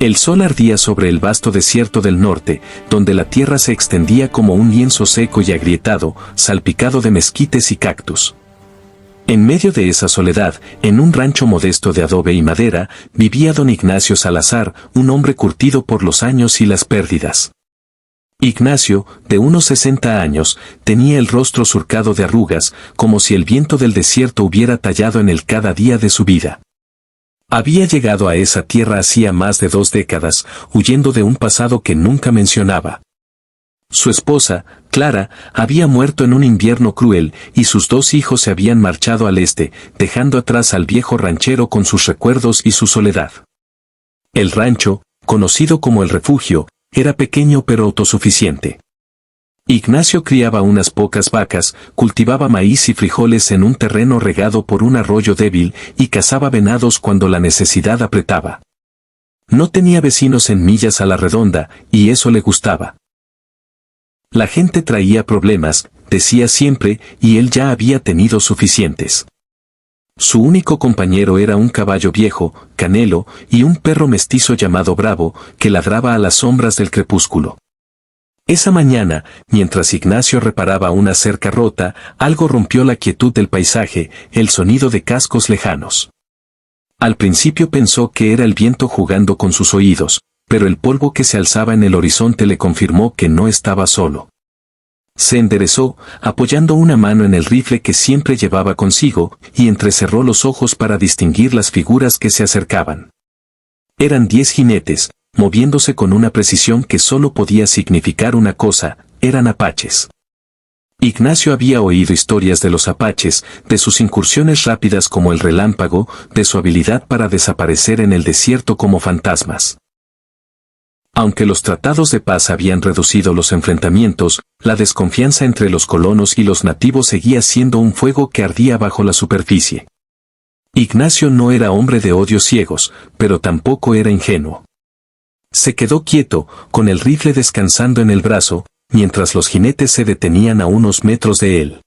El sol ardía sobre el vasto desierto del norte, donde la tierra se extendía como un lienzo seco y agrietado, salpicado de mezquites y cactus. En medio de esa soledad, en un rancho modesto de adobe y madera, vivía don Ignacio Salazar, un hombre curtido por los años y las pérdidas. Ignacio, de unos 60 años, tenía el rostro surcado de arrugas, como si el viento del desierto hubiera tallado en él cada día de su vida. Había llegado a esa tierra hacía más de 2 décadas, huyendo de un pasado que nunca mencionaba. Su esposa, Clara, había muerto en un invierno cruel y sus 2 hijos se habían marchado al este, dejando atrás al viejo ranchero con sus recuerdos y su soledad. El rancho, conocido como el refugio, era pequeño pero autosuficiente. Ignacio criaba unas pocas vacas, cultivaba maíz y frijoles en un terreno regado por un arroyo débil y cazaba venados cuando la necesidad apretaba. No tenía vecinos en millas a la redonda, y eso le gustaba. La gente traía problemas, decía siempre, y él ya había tenido suficientes. Su único compañero era un caballo viejo, Canelo, y un perro mestizo llamado Bravo, que ladraba a las sombras del crepúsculo. Esa mañana, mientras Ignacio reparaba una cerca rota, algo rompió la quietud del paisaje, el sonido de cascos lejanos. Al principio pensó que era el viento jugando con sus oídos, pero el polvo que se alzaba en el horizonte le confirmó que no estaba solo. Se enderezó, apoyando una mano en el rifle que siempre llevaba consigo, y entrecerró los ojos para distinguir las figuras que se acercaban. Eran 10 jinetes, moviéndose con una precisión que solo podía significar una cosa: eran apaches. Ignacio había oído historias de los apaches, de sus incursiones rápidas como el relámpago, de su habilidad para desaparecer en el desierto como fantasmas. Aunque los tratados de paz habían reducido los enfrentamientos, la desconfianza entre los colonos y los nativos seguía siendo un fuego que ardía bajo la superficie. Ignacio no era hombre de odios ciegos, pero tampoco era ingenuo. Se quedó quieto, con el rifle descansando en el brazo, mientras los jinetes se detenían a unos metros de él.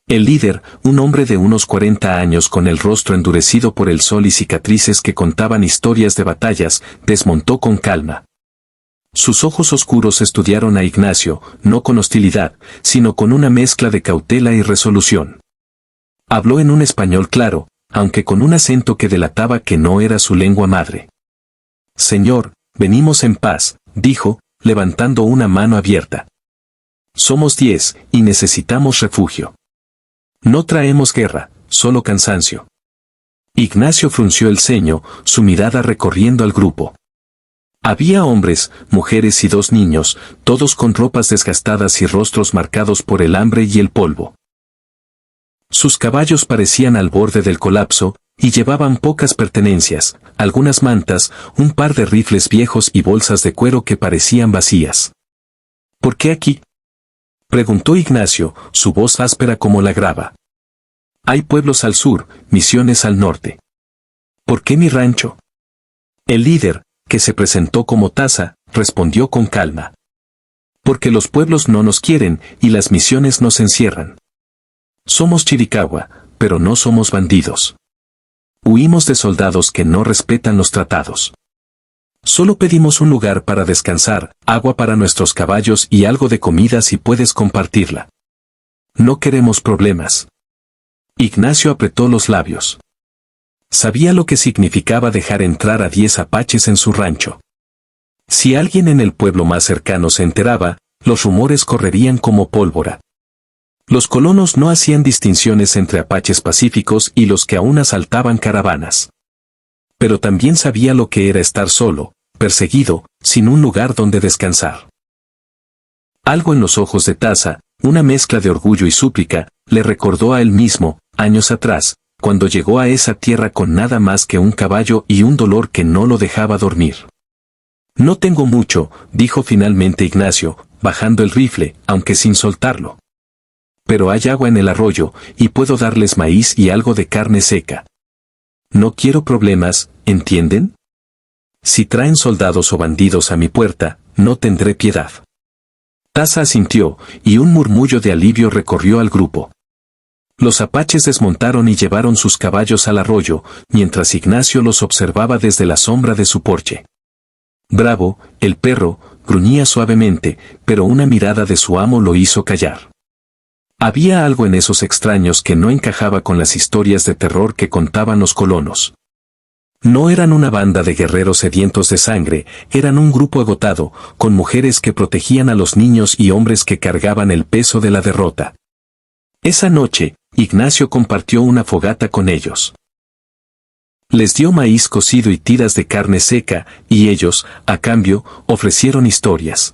El líder, un hombre de unos 40 años con el rostro endurecido por el sol y cicatrices que contaban historias de batallas, desmontó con calma. Sus ojos oscuros estudiaron a Ignacio, no con hostilidad, sino con una mezcla de cautela y resolución. Habló en un español claro, aunque con un acento que delataba que no era su lengua madre. «Señor, venimos en paz», dijo, levantando una mano abierta. «Somos 10, y necesitamos refugio. No traemos guerra, solo cansancio». Ignacio frunció el ceño, su mirada recorriendo al grupo. Había hombres, mujeres y 2 niños, todos con ropas desgastadas y rostros marcados por el hambre y el polvo. Sus caballos parecían al borde del colapso, y llevaban pocas pertenencias, algunas mantas, un par de rifles viejos y bolsas de cuero que parecían vacías. «¿Por qué aquí?», preguntó Ignacio, su voz áspera como la grava. «Hay pueblos al sur, misiones al norte. ¿Por qué mi rancho?». El líder, que se presentó como Taza, respondió con calma. «Porque los pueblos no nos quieren, y las misiones nos encierran. Somos Chiricahua, pero no somos bandidos. Huimos de soldados que no respetan los tratados. Solo pedimos un lugar para descansar, agua para nuestros caballos y algo de comida si puedes compartirla. No queremos problemas». Ignacio apretó los labios. Sabía lo que significaba dejar entrar a 10 apaches en su rancho. Si alguien en el pueblo más cercano se enteraba, los rumores correrían como pólvora. Los colonos no hacían distinciones entre apaches pacíficos y los que aún asaltaban caravanas. Pero también sabía lo que era estar solo, perseguido, sin un lugar donde descansar. Algo en los ojos de Taza, una mezcla de orgullo y súplica, le recordó a él mismo, años atrás, cuando llegó a esa tierra con nada más que un caballo y un dolor que no lo dejaba dormir. «No tengo mucho», dijo finalmente Ignacio, bajando el rifle, aunque sin soltarlo. «Pero hay agua en el arroyo, y puedo darles maíz y algo de carne seca. No quiero problemas, ¿entienden? Si traen soldados o bandidos a mi puerta, no tendré piedad». Taza asintió, y un murmullo de alivio recorrió al grupo. Los apaches desmontaron y llevaron sus caballos al arroyo, mientras Ignacio los observaba desde la sombra de su porche. Bravo, el perro, gruñía suavemente, pero una mirada de su amo lo hizo callar. Había algo en esos extraños que no encajaba con las historias de terror que contaban los colonos. No eran una banda de guerreros sedientos de sangre, eran un grupo agotado, con mujeres que protegían a los niños y hombres que cargaban el peso de la derrota. Esa noche, Ignacio compartió una fogata con ellos. Les dio maíz cocido y tiras de carne seca, y ellos, a cambio, ofrecieron historias.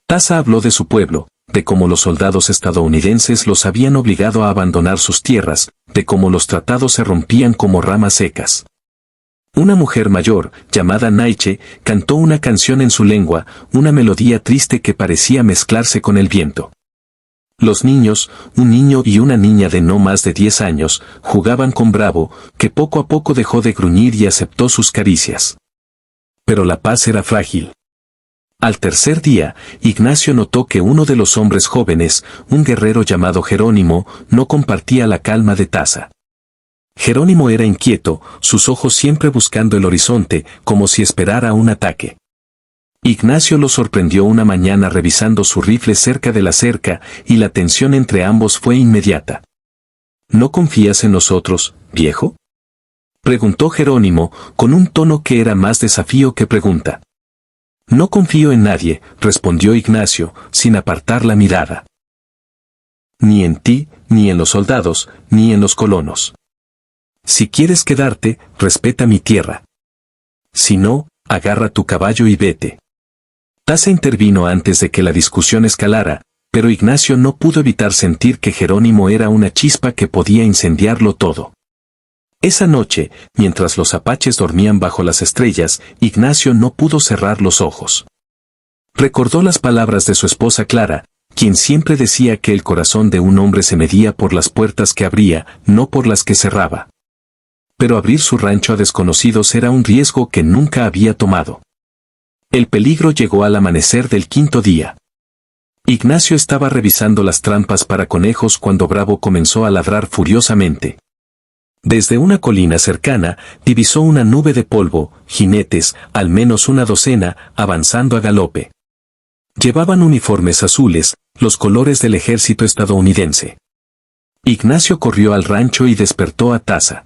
Taza habló de su pueblo, de cómo los soldados estadounidenses los habían obligado a abandonar sus tierras, de cómo los tratados se rompían como ramas secas. Una mujer mayor, llamada Naiche, cantó una canción en su lengua, una melodía triste que parecía mezclarse con el viento. Los niños, un niño y una niña de no más de 10 años, jugaban con Bravo, que poco a poco dejó de gruñir y aceptó sus caricias. Pero la paz era frágil. Al tercer día, Ignacio notó que uno de los hombres jóvenes, un guerrero llamado Jerónimo, no compartía la calma de Taza. Jerónimo era inquieto, sus ojos siempre buscando el horizonte, como si esperara un ataque. Ignacio lo sorprendió una mañana revisando su rifle cerca de la cerca, y la tensión entre ambos fue inmediata. ¿No confías en nosotros, viejo?, preguntó Jerónimo, con un tono que era más desafío que pregunta. No confío en nadie, respondió Ignacio, sin apartar la mirada. Ni en ti, ni en los soldados, ni en los colonos. Si quieres quedarte, respeta mi tierra. Si no, agarra tu caballo y vete. Taza intervino antes de que la discusión escalara, pero Ignacio no pudo evitar sentir que Jerónimo era una chispa que podía incendiarlo todo. Esa noche, mientras los apaches dormían bajo las estrellas, Ignacio no pudo cerrar los ojos. Recordó las palabras de su esposa Clara, quien siempre decía que el corazón de un hombre se medía por las puertas que abría, no por las que cerraba. Pero abrir su rancho a desconocidos era un riesgo que nunca había tomado. El peligro llegó al amanecer del quinto día. Ignacio estaba revisando las trampas para conejos cuando Bravo comenzó a ladrar furiosamente. Desde una colina cercana, divisó una nube de polvo, jinetes, al menos una docena, avanzando a galope. Llevaban uniformes azules, los colores del ejército estadounidense. Ignacio corrió al rancho y despertó a Taza.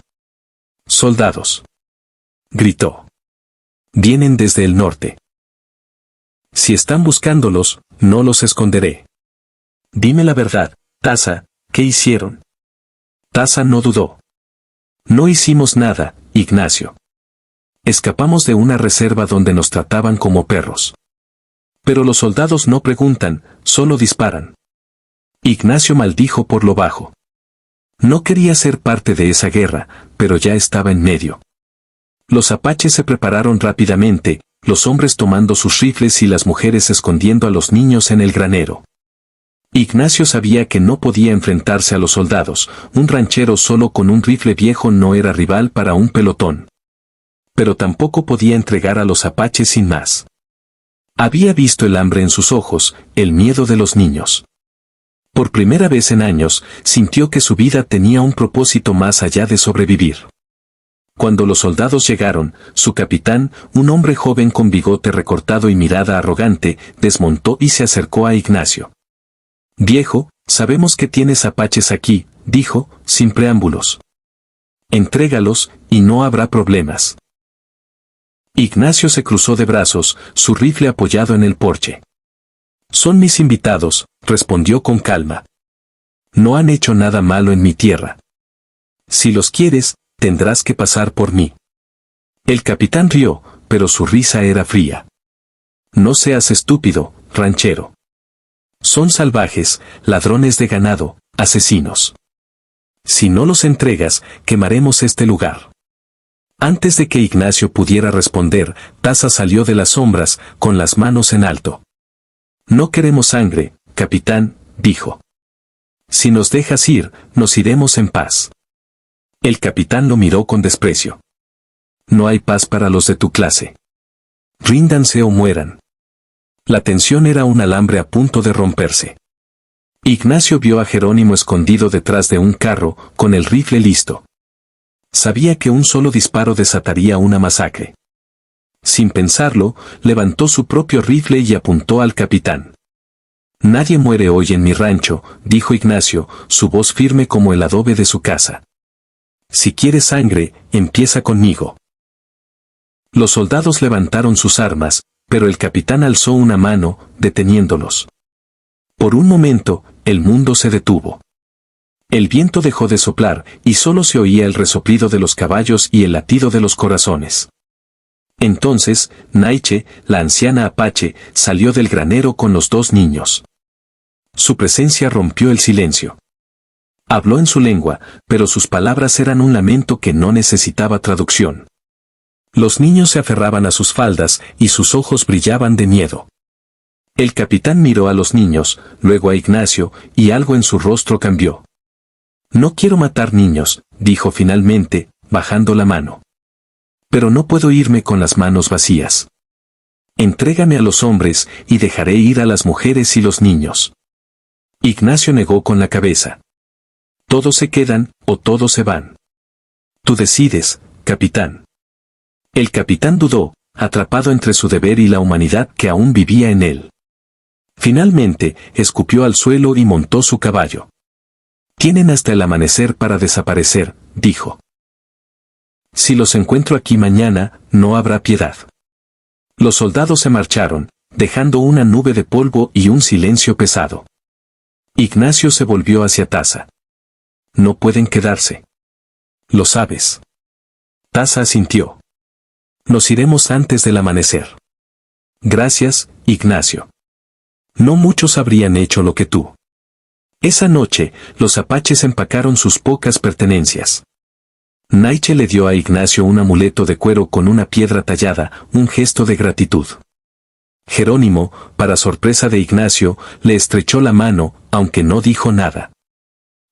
«Soldados», gritó. «Vienen desde el norte. Si están buscándolos, no los esconderé. Dime la verdad, Taza, ¿qué hicieron?» Taza no dudó. «No hicimos nada, Ignacio. Escapamos de una reserva donde nos trataban como perros. Pero los soldados no preguntan, solo disparan». Ignacio maldijo por lo bajo. No quería ser parte de esa guerra, pero ya estaba en medio. Los apaches se prepararon rápidamente, los hombres tomando sus rifles y las mujeres escondiendo a los niños en el granero. Ignacio sabía que no podía enfrentarse a los soldados, un ranchero solo con un rifle viejo no era rival para un pelotón. Pero tampoco podía entregar a los apaches sin más. Había visto el hambre en sus ojos, el miedo de los niños. Por primera vez en años, sintió que su vida tenía un propósito más allá de sobrevivir. Cuando los soldados llegaron, su capitán, un hombre joven con bigote recortado y mirada arrogante, desmontó y se acercó a Ignacio. «Viejo, sabemos que tienes apaches aquí», dijo, sin preámbulos. «Entrégalos, y no habrá problemas». Ignacio se cruzó de brazos, su rifle apoyado en el porche. «Son mis invitados», respondió con calma. «No han hecho nada malo en mi tierra. Si los quieres, tendrás que pasar por mí». El capitán rió, pero su risa era fría. «No seas estúpido, ranchero. Son salvajes, ladrones de ganado, asesinos. Si no los entregas, quemaremos este lugar». Antes de que Ignacio pudiera responder, Taza salió de las sombras, con las manos en alto. «No queremos sangre, capitán», dijo. «Si nos dejas ir, nos iremos en paz». El capitán lo miró con desprecio. «No hay paz para los de tu clase. Ríndanse o mueran». La tensión era un alambre a punto de romperse. Ignacio vio a Jerónimo escondido detrás de un carro, con el rifle listo. Sabía que un solo disparo desataría una masacre. Sin pensarlo, levantó su propio rifle y apuntó al capitán. Nadie muere hoy en mi rancho, dijo Ignacio, su voz firme como el adobe de su casa. Si quieres sangre, empieza conmigo. Los soldados levantaron sus armas, pero el capitán alzó una mano, deteniéndolos. Por un momento, el mundo se detuvo. El viento dejó de soplar, y solo se oía el resoplido de los caballos y el latido de los corazones. Entonces, Naiche, la anciana apache, salió del granero con los dos niños. Su presencia rompió el silencio. Habló en su lengua, pero sus palabras eran un lamento que no necesitaba traducción. Los niños se aferraban a sus faldas y sus ojos brillaban de miedo. El capitán miró a los niños, luego a Ignacio, y algo en su rostro cambió. No quiero matar niños, dijo finalmente, bajando la mano. Pero no puedo irme con las manos vacías. Entrégame a los hombres y dejaré ir a las mujeres y los niños. Ignacio negó con la cabeza. Todos se quedan, o todos se van. Tú decides, capitán. El capitán dudó, atrapado entre su deber y la humanidad que aún vivía en él. Finalmente, escupió al suelo y montó su caballo. Tienen hasta el amanecer para desaparecer, dijo. Si los encuentro aquí mañana, no habrá piedad. Los soldados se marcharon, dejando una nube de polvo y un silencio pesado. Ignacio se volvió hacia Taza. No pueden quedarse. Lo sabes. Taza asintió. Nos iremos antes del amanecer. Gracias, Ignacio. No muchos habrían hecho lo que tú. Esa noche, los apaches empacaron sus pocas pertenencias. Naiche le dio a Ignacio un amuleto de cuero con una piedra tallada, un gesto de gratitud. Jerónimo, para sorpresa de Ignacio, le estrechó la mano, aunque no dijo nada.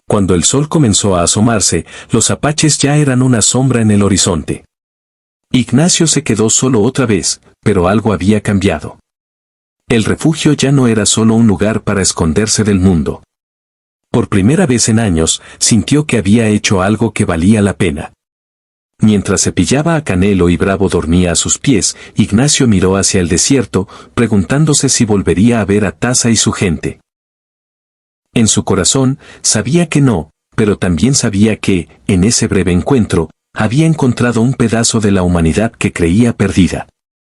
Cuando el sol comenzó a asomarse, los apaches ya eran una sombra en el horizonte. Ignacio se quedó solo otra vez, pero algo había cambiado. El refugio ya no era solo un lugar para esconderse del mundo. Por primera vez en años, sintió que había hecho algo que valía la pena. Mientras cepillaba a Canelo y Bravo dormía a sus pies, Ignacio miró hacia el desierto, preguntándose si volvería a ver a Taza y su gente. En su corazón, sabía que no, pero también sabía que, en ese breve encuentro, había encontrado un pedazo de la humanidad que creía perdida.